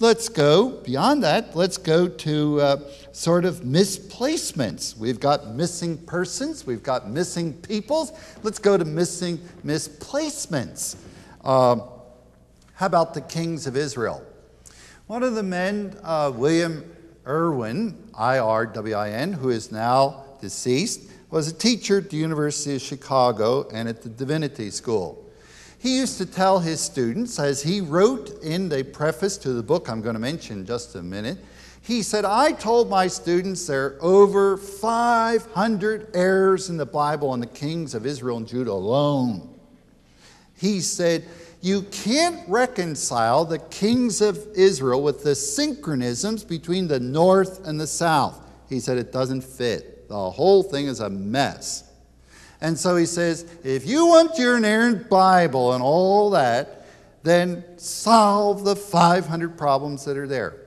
let's go beyond that. Let's go to sort of misplacements. We've got missing persons. We've got missing peoples. Let's go to missing misplacements. How about the kings of Israel? One of the men, William Irwin, I-R-W-I-N, who is now deceased, was a teacher at the University of Chicago and at the Divinity School. He used to tell his students, as he wrote in the preface to the book I'm going to mention in just a minute, he said, I told my students there are over 500 errors in the Bible on the kings of Israel and Judah alone. He said, you can't reconcile the kings of Israel with the synchronisms between the north and the south. He said it doesn't fit. The whole thing is a mess. And so he says, if you want your inerrant Bible and all that, then solve the 500 problems that are there.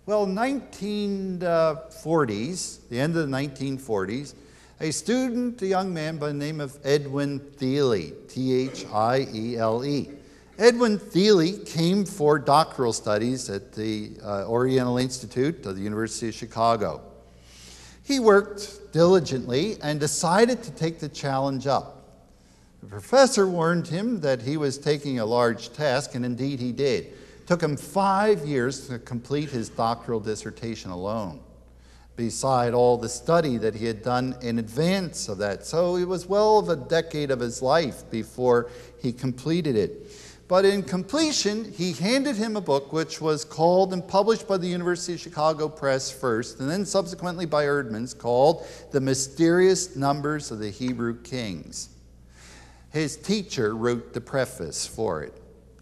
Well, 1940s, the end of the 1940s, a student, a young man by the name of Edwin Thiele, T-H-I-E-L-E. Edwin Thiele came for doctoral studies at the Oriental Institute of the University of Chicago. He worked diligently and decided to take the challenge up. The professor warned him that he was taking a large task, and indeed he did. It took him 5 years to complete his doctoral dissertation alone, beside all the study that he had done in advance of that. So it was well over a decade of his life before he completed it. But in completion, he handed him a book which was called and published by the University of Chicago Press first, and then subsequently by Erdman's, called The Mysterious Numbers of the Hebrew Kings. His teacher wrote the preface for it.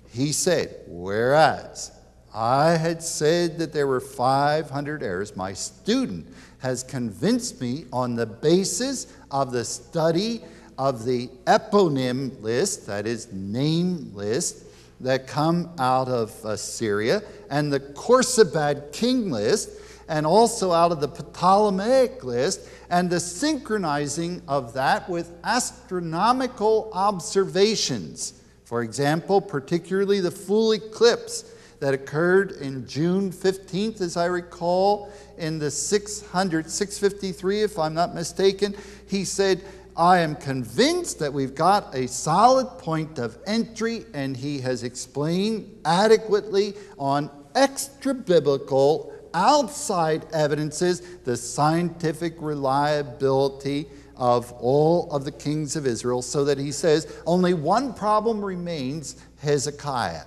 He said, whereas I had said that there were 500 errors, my student has convinced me on the basis of the study of the eponym list, that is name list, that come out of Syria, and the Khorsabad king list, and also out of the Ptolemaic list, and the synchronizing of that with astronomical observations. For example, particularly the full eclipse that occurred in June 15th, as I recall, in the 653, if I'm not mistaken. He said, I am convinced that we've got a solid point of entry, and he has explained adequately on extra-biblical, outside evidences, the scientific reliability of all of the kings of Israel, so that he says only one problem remains, Hezekiah.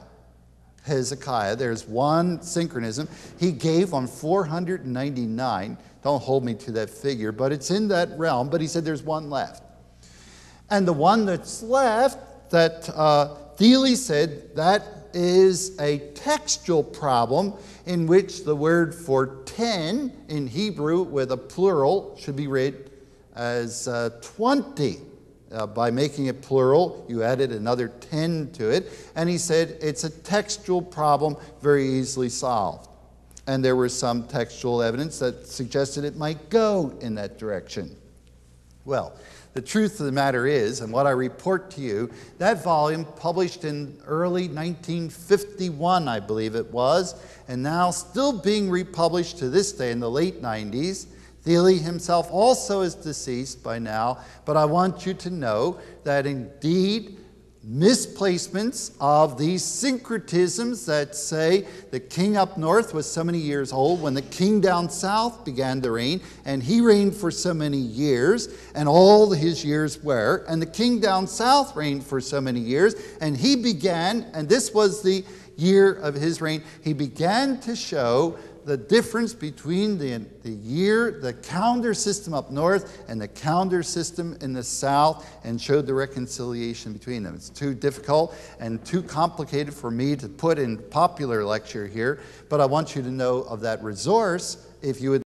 Hezekiah, there's one synchronism he gave on 499. Don't hold me to that figure, but it's in that realm. But he said there's one left. And the one that's left, that Thiele said, that is a textual problem in which the word for 10 in Hebrew with a plural should be read as 20. By making it plural, you added another 10 to it. And he said it's a textual problem very easily solved. And there was some textual evidence that suggested it might go in that direction. Well, the truth of the matter is, and what I report to you, that volume published in early 1951, I believe it was, and now still being republished to this day in the late 90s. Thiele himself also is deceased by now, but I want you to know that indeed misplacements of these syncretisms that say the king up north was so many years old when the king down south began to reign, and he reigned for so many years, and all his years were, and the king down south reigned for so many years, and he began, and this was the year of his reign, he began to show the difference between the calendar system up north and the calendar system in the south, and showed the reconciliation between them. It's too difficult and too complicated for me to put in popular lecture here, but I want you to know of that resource if you would